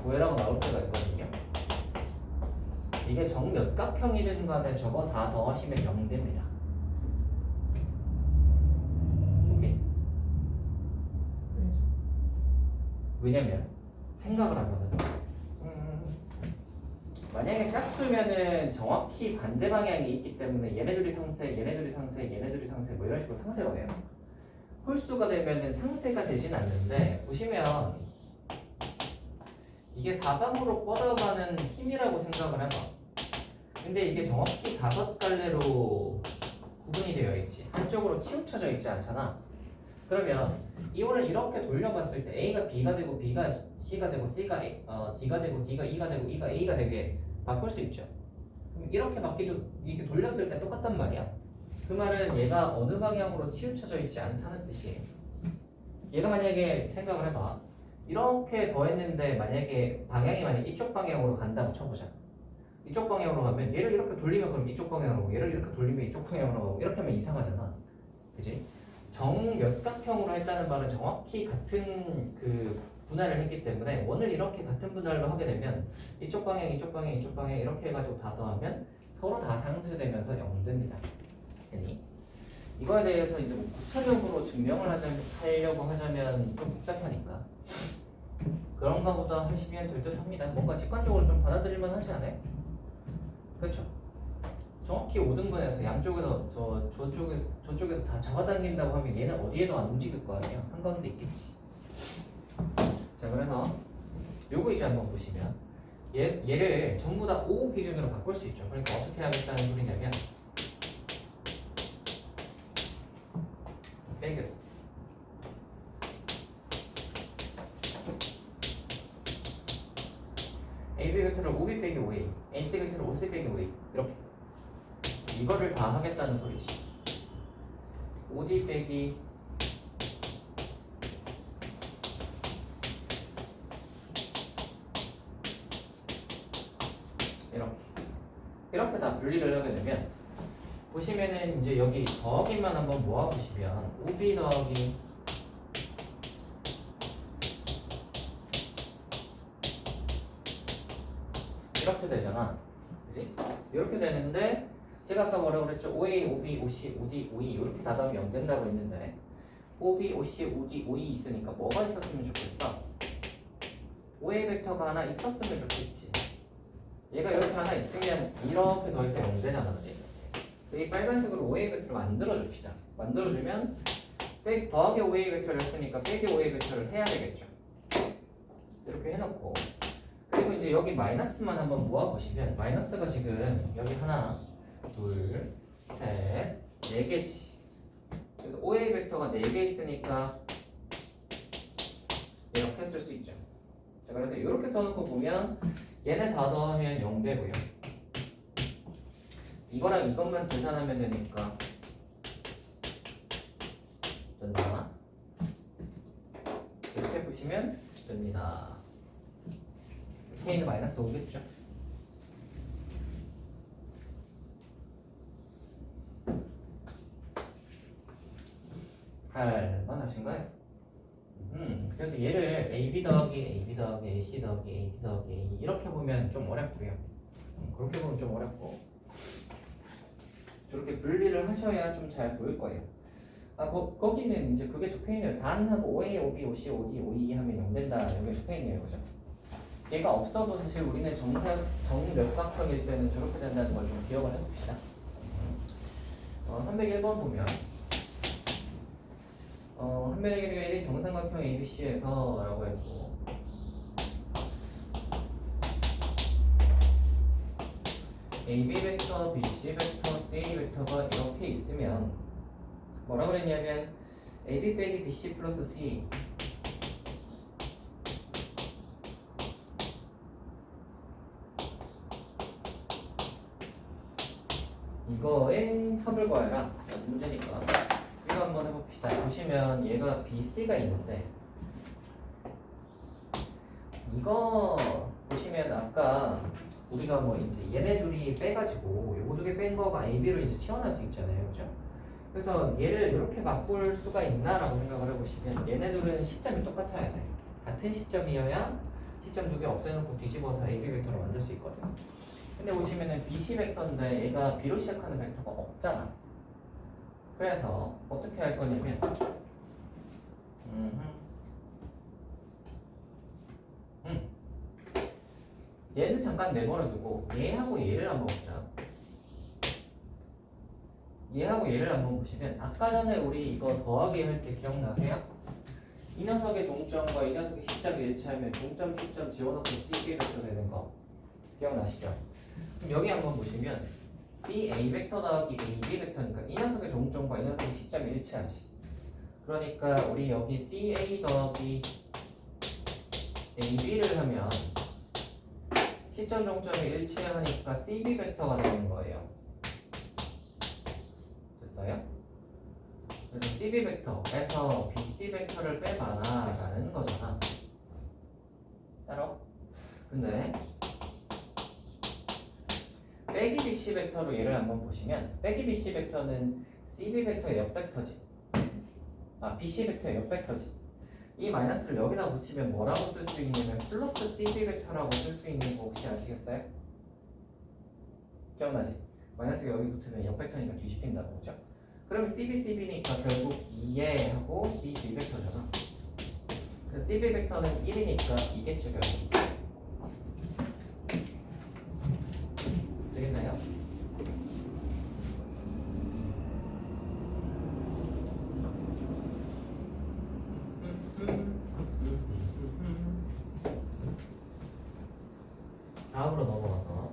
구해라고 나올 때가 있거든요. 이게 정몇각형이든 간에 저거 다 더하시면 0됩니다. 오케이? 왜냐면 생각을 하거든. 만약에 짝수면은 정확히 반대 방향이 있기 때문에 얘네들이 상세, 얘네들이 상세, 얘네들이 상세 뭐 이런 식으로 상세가 돼요. 홀수가 되면은 상세가 되진 않는데 보시면 이게 사방으로 뻗어가는 힘이라고 생각을 해봐. 근데 이게 정확히 5갈래로 구분이 되어 있지. 한쪽으로 치우쳐져 있지 않잖아. 그러면 이거를 이렇게 돌려봤을 때 A가 B가 되고 B가 C가 되고 C가 D가 되고 D가 E가 되고 E가 A가 되게 바꿀 수 있죠. 그럼 이렇게 바뀌도 이렇게 돌렸을 때 똑같단 말이야. 그 말은 얘가 어느 방향으로 치우쳐져 있지 않다는 뜻이에요. 얘가 만약에 생각을 해봐. 이렇게 더했는데 만약에 방향이 만약 이쪽 방향으로 간다고 쳐보자. 이쪽 방향으로 가면 얘를 이렇게 돌리면 그럼 이쪽 방향으로 가고 얘를 이렇게 돌리면 이쪽 방향으로 가고 이렇게 하면 이상하잖아. 그지? 정몇각형으로 했다는 말은 정확히 같은 그 분할을 했기 때문에 원을 이렇게 같은 분할로 하게 되면 이쪽 방향, 이쪽 방향, 이쪽 방향 이렇게 해가지고 다 더하면 서로 다 상쇄되면서 0됩니다. 괜히 이거에 대해서 이제 뭐 구체적으로 증명을 하려고 하자면 좀 복잡하니까 그런가 보다 하시면 될 듯 합니다. 뭔가 직관적으로 좀 받아들일만 하지 않아요? 그렇죠? 정확히 5등분해서 양쪽에서 저쪽에서 다 잡아당긴다고 하면 얘는 어디에도 안 움직일 거 아니에요? 한가운데 있겠지. 자, 그래서 요거 이제 한번 보시면 얘를 전부 다 5 기준으로 바꿀 수 있죠. 그러니까 어떻게 하겠다는 소리냐면 빼겠어. AB 벡터를 5B 빼기 5A, AC 벡터를 5C 빼기 5A 이렇게 이거를 다 하겠다는 소리지. 5D 빼기 이렇게 다 분리를 하게 되면 보시면은 이제 여기 더하기만 한번 모아보시면 5B 더하기 이렇게 되잖아. 그지? 이렇게 되는데 제가 아까 뭐라고 그랬죠? 5A, 5B, 5C, 5D, 5E 이렇게 다 더하면 0 된다고 했는데 5B, 5C, 5D, 5E 있으니까 뭐가 있었으면 좋겠어? 5A 벡터가 하나 있었으면 좋겠지. 얘가 이렇게 하나 있으면 이렇게 더해서 0되잖아, 그지? 이 빨간색으로 5A 벡터를 만들어줍시다. 만들어주면 더하기 5A 벡터를 했으니까 빼기 5A 벡터를 해야 되겠죠. 이렇게 해놓고 그리고 이제 여기 마이너스만 한번 모아보시면 마이너스가 지금 여기 하나, 둘, 셋, 네 개지. 그래서 5A 벡터가 4개 있으니까 이렇게 쓸 수 있죠. 자, 그래서 이렇게 써놓고 보면 얘네 다 더하면 0 되고요. 이거랑 이것만 계산하면 되니까 된다. 이렇게 보시면 됩니다. K는 마이너스 5겠죠. 할 만하신가요? 그래서 얘를 AB 더하기 AB 더하기 AC 더하기 AD 더하기 A 이렇게 보면 좀 어렵고요. 그렇게 보면 좀 어렵고 저렇게 분리를 하셔야 좀 잘 보일 거예요. 거기는 이제 그게 적혀있네요. 단하고 5A, 5B, 5C, 5D, 5E 하면 0 된다. 여기 적혀있네요. 그죠? 얘가 없어도 사실 우리는 정몇각형일 때는 저렇게 된다는 걸 좀 기억을 해봅시다. 301번 보면 한 면의 길이가 1인 정삼각형 ABC에서 라고 했고 AB 벡터, BC 벡터, CA 벡터가 이렇게 있으면 뭐라 그랬냐면 AB 빼기 BC 플러스 C 이거의 합을 구해라 문제니까 이거 한번 해봅시다. 보시면 얘가 BC가 있는데 이거 보시면 아까 우리가 뭐 이제 얘네 둘이 빼가지고 요거 두 개 뺀 거가 AB로 이제 치환할 수 있잖아요, 그죠? 그래서 얘를 이렇게 바꿀 수가 있나라고 생각을 해보시면 얘네 둘은 시점이 똑같아야 돼. 같은 시점이어야 시점 두 개 없애놓고 뒤집어서 AB 벡터로 만들 수 있거든. 근데 보시면은 BC 벡터인데 얘가 B로 시작하는 벡터가 없잖아. 그래서 어떻게 할 거냐면 얘는 잠깐 내버려 두고 얘하고 얘를 한번 보자. 얘하고 얘를 한번 보시면 아까 전에 우리 이거 더하기 할 때 기억나세요? 이 녀석의 동점과 이 녀석의 시점이 일치하면 동점 시점 지워놓고 CB 벡터 되는 거 기억나시죠? 그럼 여기 한번 보시면 CA 벡터 더하기 AB 벡터니까 이 녀석의 동점과 이 녀석의 시점이 일치하지. 그러니까 우리 여기 CA 더하기 AB를 하면 시점 종점이 일치하니까 CB 벡터가 되는 거예요. 됐어요? 그래서 CB 벡터에서 BC 벡터를 빼봐라 라는 거잖아. 따로? 근데 빼기 BC 벡터로 얘를 한번 보시면 빼기 BC 벡터는 CB 벡터의 옆벡터지. BC 벡터의 옆벡터지. 이 마이너스를 여기다 붙이면 뭐라고 쓸 수 있냐면 플러스 CB 벡터라고 쓸 수 있는 거 혹시 아시겠어요? 기억나지? 마이너스가 여기 붙으면 옆벡터니까 뒤집힌다고 그죠? 그러면 CB니까 결국 2에 하고 CB 벡터잖아. 그래서 CB 벡터는 1이니까 2겠죠 결국. 되겠나요? 다음으로 넘어가서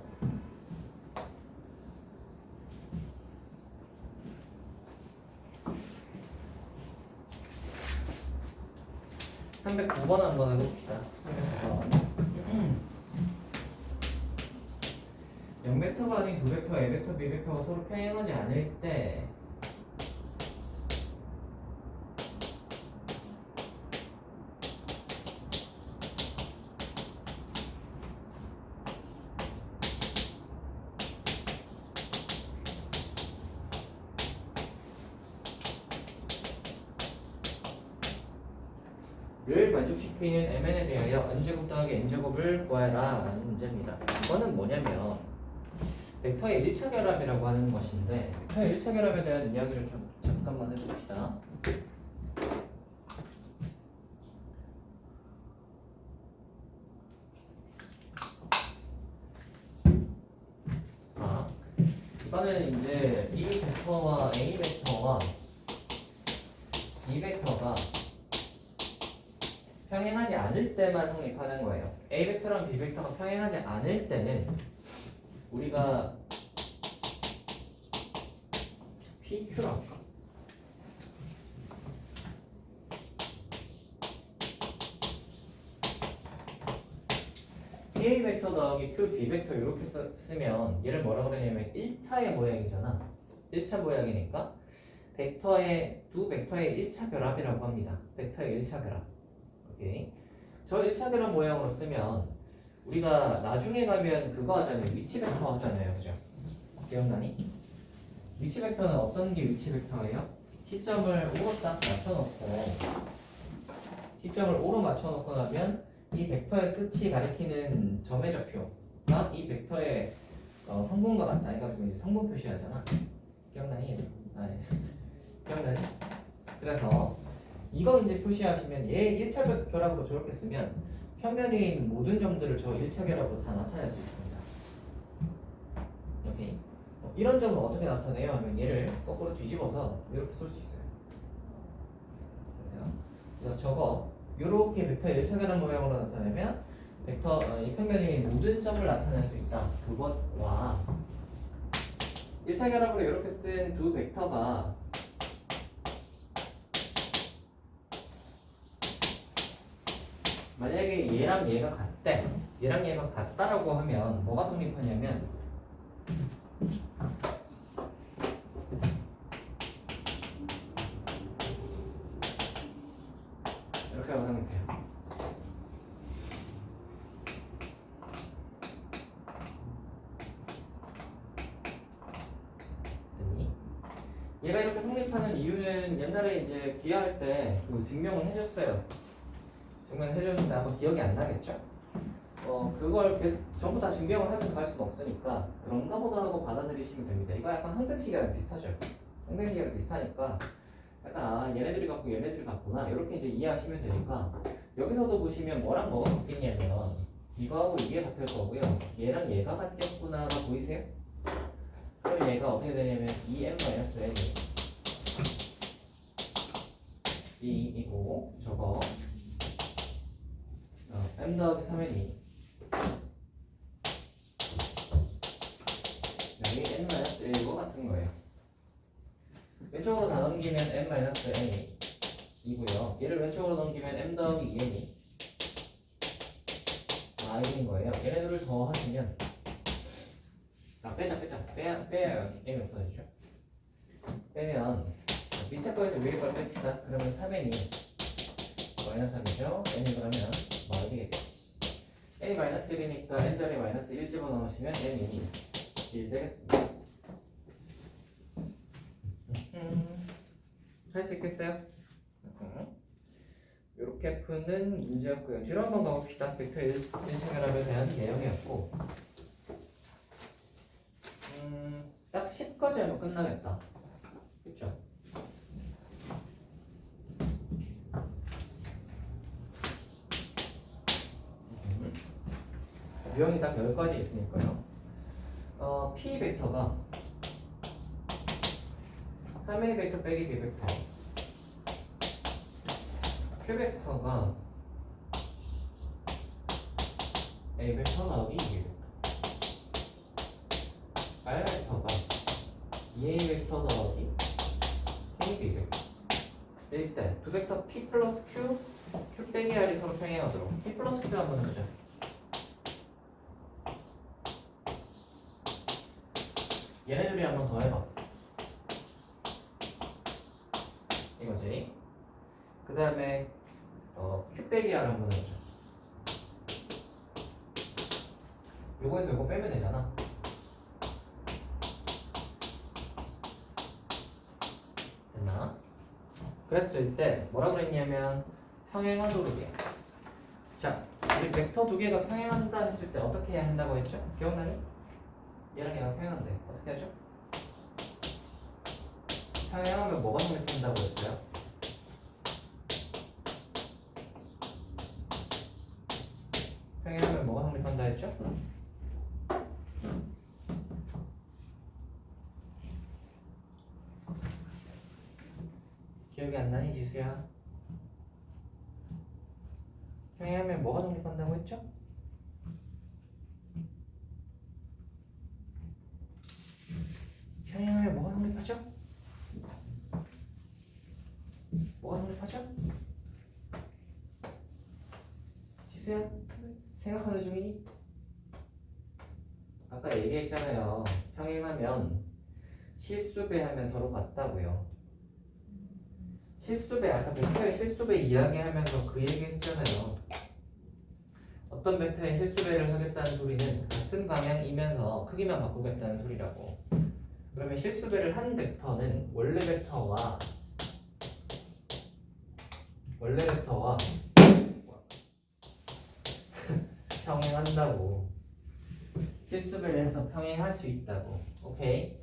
309번 한번 해봅시다. 0벡터가 아닌 2벡터, A벡터, B벡터가 서로 평행하지 않을 때 를 만족시키는 MN에 대하여 n제곱 더하기 n제곱을 구하라 라는 문제입니다. 이거는 뭐냐면 벡터의 1차 결합이라고 하는 것인데 벡터의 1차 결합에 대한 이야기를 좀 잠깐만 해봅시다. 이거는 이제 B 벡터와 A 벡터와 B 벡터가 평행하지 않을 때만 성립하는 거예요. A 벡터랑 B 벡터가 평행하지 않을 때는 우리가 PQ로 할까? PA 벡터 더하기 Q B 벡터 이렇게 쓰면 얘를 뭐라 그러냐면 1차의 모양이잖아. 1차 모양이니까 두 벡터의 1차 결합이라고 합니다. 벡터의 1차 결합. 오케이. 저 1차 결합 모양으로 쓰면 우리가 나중에 가면 그거 하잖아요. 위치 벡터 하잖아요. 그죠? 기억나니? 위치 벡터는 어떤 게 위치 벡터예요? T점을 O로 딱 맞춰놓고 T점을 O로 맞춰놓고 나면 이 벡터의 끝이 가리키는 점의 좌표가 이 벡터의 성분과 같다 해가지고 이제 성분 표시하잖아. 기억나니? 기억나니? 그래서 이거 이제 표시하시면 얘 1차 결합으로 저렇게 쓰면 평면에 있는 모든 점들을 저 1차 결합으로 다 나타낼 수 있습니다. 오케이. 이런 점은 어떻게 나타내요? 하면 얘를 거꾸로 뒤집어서 이렇게 쓸 수 있어요. 그래서 저거 이렇게 벡터 1차 결합 모양으로 나타내면 이 평면에 있는 모든 점을 나타낼 수 있다. 그것과 1차 결합으로 이렇게 쓴 두 벡터가 만약에 얘랑 얘가 같대. 얘랑 얘가 같다라고 하면 뭐가 성립하냐면 이렇게 하고 성립해요. 얘가 이렇게 성립하는 이유는 옛날에 이제 기하할 때 그 증명을 해줬어요. 증명을 해줬는데 아마 기억이 안 나겠죠? 그걸 계속 전부 다 증명을 하면서 갈 수는 없으니까 그런가 보다 하고 받아들이시면 됩니다. 이거 약간 항등식이랑 비슷하죠? 항등식이랑 비슷하니까 약간 얘네들이 같고 얘네들이 같구나 이렇게 이제 이해하시면 되니까 여기서도 보시면 뭐랑 뭐가 같겠냐면 이거하고 이게 같을 거고요. 얘랑 얘가 같겠구나가 보이세요? 그럼 얘가 어떻게 되냐면 2n-n이 이고 저거 m 더하기 3n이 여기 n-1과 같은 거예요. 왼쪽으로 다 넘기면 n-n 이고요. 얘를 왼쪽으로 넘기면 m 더하기 2n이 n인 거예요. 얘네들을 더하시면 빼야 m이 없어지죠. 빼면 밑에 거에서 위에 걸 뺍시다. 그러면 3n이 마이너스 3이죠. n이 그러면 뭐가 되겠죠? n이 마이너스 1이니까 n 자리에 마이너스 1 집어넣으시면 n이 1 되겠습니다. 할 수 있겠어요? 이렇게 푸는 문제였고요. 뒤로 한번 가봅시다. 벡터 1차 결합에 대한 내용이었고 딱 10까지 하면 끝나겠다. 그쵸? 유형이 딱 10가지 있으니까요. P 벡터가 3A 벡터 빼기 B 벡터 Q 벡터가 A 벡터 나오기 B 벡터 R 벡터가 2A 벡터 더하기 K B 벡터 일 때 두 벡터 P 플러스 Q Q 빼기 R이 서로 평행하도록 P 플러스 Q 한번 해보자. 얘네들이 한번 더 해봐. 이거지. 그 다음에 Q 빼기 R 한번 해보자. 요거에서 요거 빼면 되잖아. 됐나? 그랬을 때 뭐라 그랬냐면 평행하도록 해. 자, 우리 벡터 두 개가 평행한다 했을 때 어떻게 해야 한다고 했죠? 기억나니? 얘랑 얘가 평행한데 어떻게 하죠? 평행하면 뭐가 성립한다고 했어요? 평행하면 뭐가 성립한다 했죠? 기억이 안 나니 지수야? 평행하면 뭐가 성립한다고 했죠? 평행하면 뭐가 성립하죠? 뭐가 성립하죠? 지수야? 생각하는 중이니? 아까 얘기했잖아요. 평행하면 실수배하면 서로 같다고요. 실수배, 아까 벡터의 실수배 이야기하면서 그 얘기 했잖아요. 어떤 벡터의 실수배를 하겠다는 소리는 같은 방향이면서 크기만 바꾸겠다는 소리라고. 그러면 실수배를 한 벡터는 원래 벡터와 평행한다고. 실수배를 해서 평행할 수 있다고. 오케이?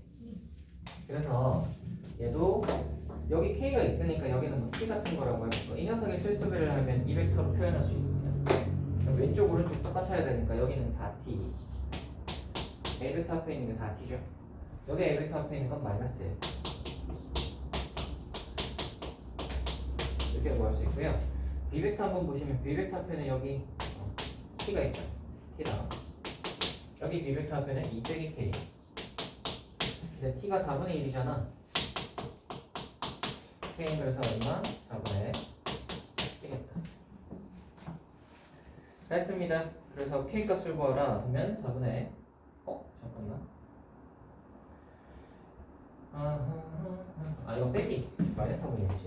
그래서 얘도 여기 K가 있으니까 여기는 뭐 T 같은 거라고 해볼까. 이 녀석의 실수배를 하면 이 벡터로 표현할 수 있습니다. 왼쪽 오른쪽 똑같아야 되니까 여기는 4T. A 벡터 앞에 있는 게 4T죠. 여기 A 벡터 앞에 있는 건 마이너스예요. 이렇게 구할 수 있고요. B 벡터 한번 보시면 B 벡터 앞에는 여기 T가 있죠. T랑 여기 B 벡터 앞에는 2 빼기 K. 근데 T가 4분의 1이잖아. K는 그래서 얼마? 4분의 1이겠다. 됐습니다. 그래서 K 값을 구하라 하면 4분의 잠깐만. 이거 빼기 마이너스 4분의 1이지.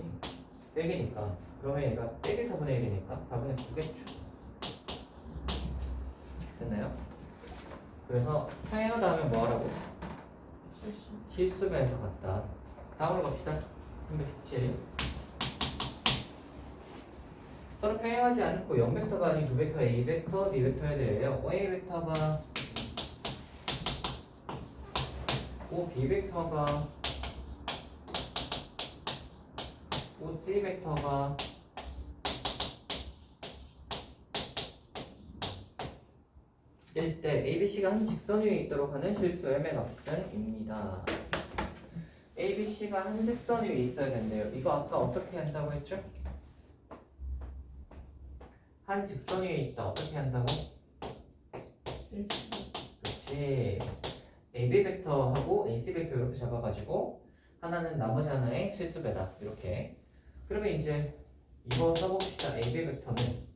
빼기니까 그러면 얘가 빼기 4분의 1이니까 4분의 9겠죠. 됐나요? 그래서 평행하다 하면 뭐 하라고? 실수배에서 같다. 다음으로 갑시다. 317. 서로 평행하지 않고 0벡터가 아닌 두 벡터 A 벡터, B 벡터에 대해요. A 벡터가 B 벡터가 C 벡터가 일 때 ABC가 한 직선 위에 있도록 하는 실수 M값은입니다. ABC가 한 직선 위에 있어야 된대요. 이거 아까 어떻게 한다고 했죠? 한 직선 위에 있다. 어떻게 한다고? 그렇지. AB 벡터하고 AC 벡터 이렇게 잡아가지고 하나는 나머지 하나의 실수배다. 이렇게. 그러면 이제 이거 써봅시다. AB 벡터는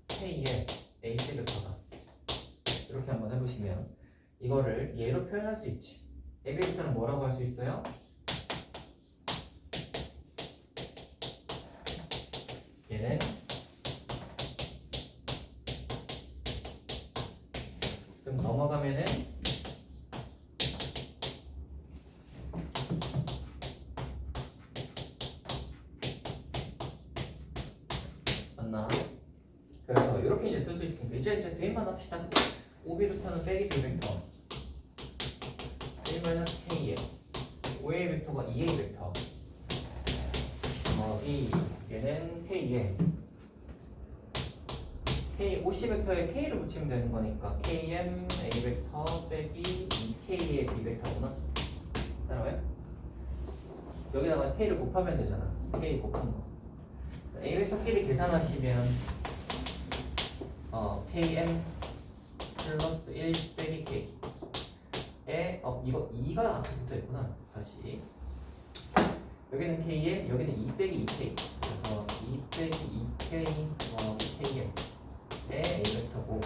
K의 AC 벡터다. 이렇게 한번 해보시면 이거를 얘로 표현할 수 있지. AB 벡터는 뭐라고 할 수 있어요? 얘는 그럼 넘어가면은 맞나? 그래서 이렇게 이제 쓸 수 있으니까 이제 대입만 합시다. OB부터는 빼기 B 벡터 1-K에 5A 벡터가 2A 벡터 이 얘는 K에 K OC 벡터에 K를 붙이면 되는 거니까 KM A 벡터 빼기 2K의 B 벡터구나. 따라와요? 여기다가 K를 곱하면 되잖아. K 곱한 거. A 벡터끼리 계산하시면 KM 플러스 1 빼기 K에 이거 2가 붙어 있구나. 다시 여기는 K에 여기는 2 빼기 2K. 그래서 2 빼기 2K KM 의 A 벡터고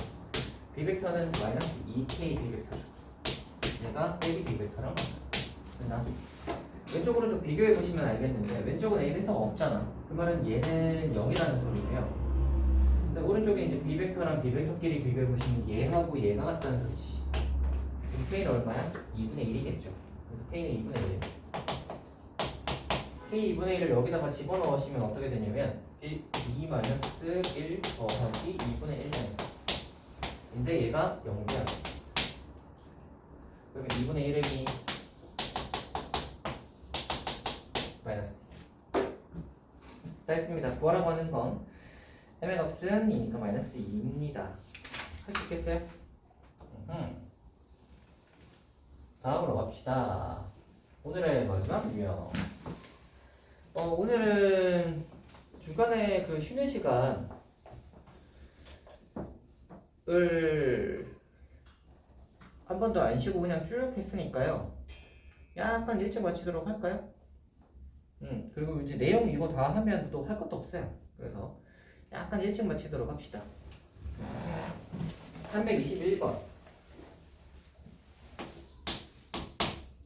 B 벡터는 마이너스 2K B 벡터죠. 얘가 빼기 B 벡터랑 됐나? 왼쪽 오른쪽 비교해 보시면 알겠는데 왼쪽은 A 벡터가 없잖아. 그 말은 얘는 0이라는 소리고요. 근데 오른쪽에 이제 B 벡터랑 B 벡터끼리 비교해 보시면 얘하고 얘가 같다는 소리지. 그럼 K는 얼마야? 2분의 1이겠죠. 그래서 K는 2분의 1. K 2분의 1을 여기다가 집어넣으시면 어떻게 되냐면 2 마이너스 1 더하기 2분의 1은 근데 얘가 0이야. 그러면 2분의 1의 2 마이너스 다 했습니다. 구하라고 하는 건 M의 값은 2니까 마이너스 2입니다. 할 수 있겠어요? 다음으로 갑시다. 오늘의 마지막 유형 오늘은 중간에 그 쉬는 시간을 한 번도 안 쉬고 그냥 쭉 했으니까요. 약간 일찍 마치도록 할까요? 그리고 이제 내용 이거 다 하면 또 할 것도 없어요. 그래서 약간 일찍 마치도록 합시다. 321번.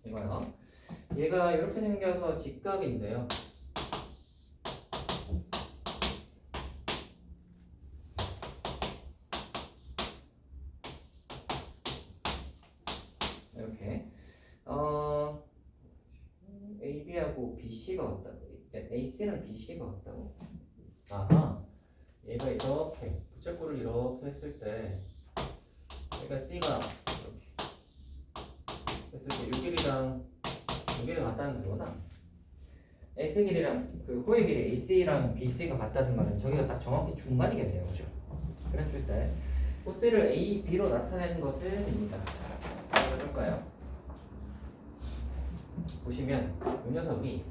이거요. 얘가 이렇게 생겨서 직각인데요. 이렇게 AB하고 BC가 같다고. AC랑 BC가 같다고. 아하. 얘가 이렇게 부채꼴을 이렇게 했을 때 얘가 C가 이렇게 했을 때 이 길이랑 이 길이가 같다는 거구나. S의 길이랑 그 호의 길이 AC랑 BC가 같다는 말은 저기가 딱 정확히 중간이겠네요. 그죠? 그랬을 때 코스를 A, B로 나타내는 것을 입니다. 한번 해볼까요? 보시면 이 녀석이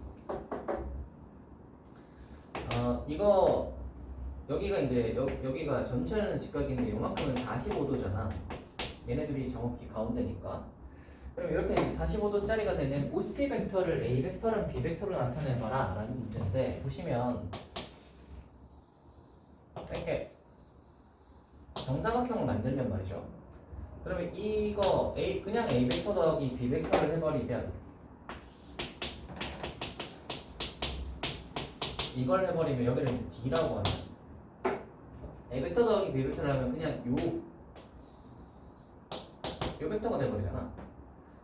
이거 여기가 이제 여기가 전체는 직각인데 요만큼은 45도잖아. 얘네들이 정확히 가운데니까. 그럼 이렇게 45도짜리가 되는 OC 벡터를 A 벡터랑 B 벡터로 나타내봐라 라는 문제인데, 보시면 이렇게 정사각형을 만들면 말이죠. 그러면 이거 그냥 A 벡터 더하기 B 벡터를 해버리면 이걸 해버리면 여기를 이제 D라고 하면 A 벡터 더하기 B 벡터를 하면 그냥 요 벡터가 돼버리잖아.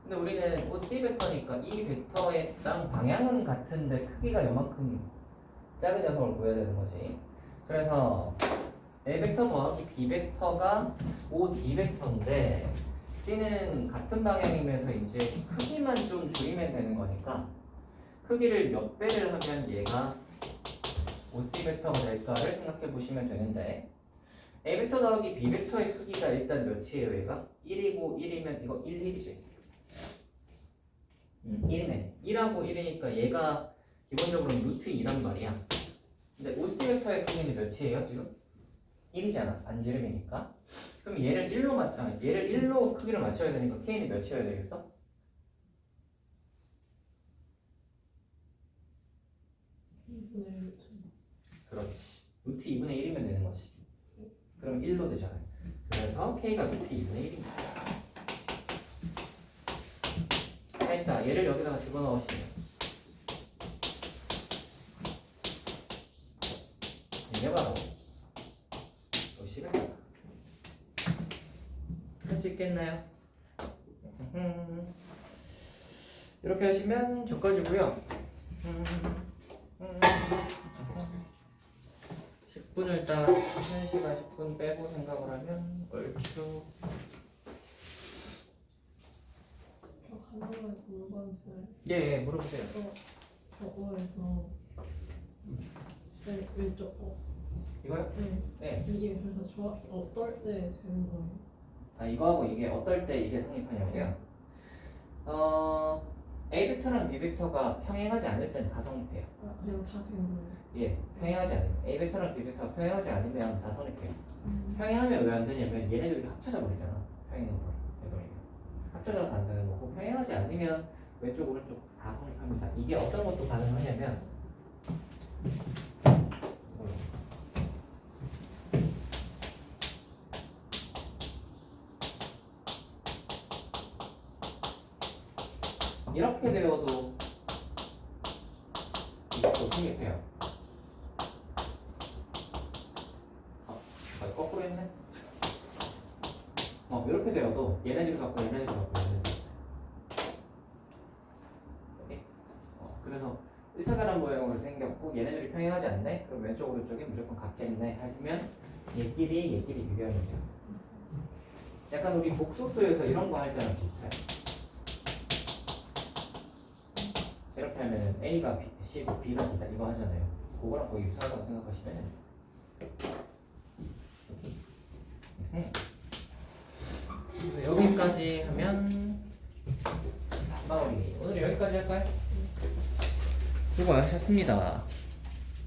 근데 우리는 OC 벡터니까 이 벡터의 땅 방향은 같은데 크기가 요만큼 작은 녀석을 구해야 되는 거지. 그래서 A 벡터 더하기 B 벡터가 OD 벡터인데 C는 같은 방향이면서 이제 크기만 좀 줄이면 되는 거니까 크기를 몇 배를 하면 얘가 OC 벡터가 될까를 생각해 보시면 되는데, A 벡터 더하기 B 벡터의 크기가 일단 몇이에요? 얘가 1이고 1이면 이거 1, 1이지. 1이네. 1하고 1이니까 얘가 기본적으로 루트 2란 말이야. 근데 OC 벡터의 크기는 몇이에요 지금? 1이잖아. 반지름이니까. 그럼 얘를 1로 크기를 맞춰야 되니까 K는 몇이어야 되겠어? 그렇지. 루트 2분의 1이면 되는 거지. 그럼 1로 되잖아요. 그래서 K가 루트 2분의 1입니다. 됐다. 얘를 여기다가 집어넣으시면 이게 바로 OC입니다. 할 수 있겠나요? 이렇게 하시면 저까지고요. 10분을 딱 1시간 10분 빼고 생각을 하면 얼추 하나만 물건들 예, 물어보세요. 저거에서 왼쪽 이거요? 네. 이게 그래서 정확히 어떨 때 되는 거예요? 이거하고 이게 어떨 때 이게 성립하냐고요? A 벡터랑 B 벡터가 평행하지 않을 때는 다 성립해요. 그냥 다 되는 거예요? 예, 평행하지 않으면 A 벡터랑 B 벡터가 평행하지 않으면 다 성립해요. 평행하면 왜 안 되냐면 얘네들이 합쳐져 버리잖아. 평행해버리면 합쳐져서 안 되는 거고, 평행하지 않으면 왼쪽 오른쪽 다 성립합니다. 이게 어떤 것도 가능하냐면 이렇게 되어도 이것도 성립해요. 거꾸로 했네. 이렇게 되어도 얘네들 갖고 얘네들 갖고 얘네들. 오케이. 그래서 1차 계란 모양으로 생겼고 얘네들이 평행하지 않네? 그럼 왼쪽 오른쪽이 무조건 같겠네 하시면 얘끼리 비교하면 돼요. 약간 우리 복소수에서 이런 거 할 때랑 비슷해요. 이렇게 하면 A가 C고 B가 D다 이거 하잖아요. 그거랑 거의 유사하다고 생각하시면 됩니다. 그래서 여기까지 하면 마무리. 오늘 여기까지 할까요? 수고하셨습니다.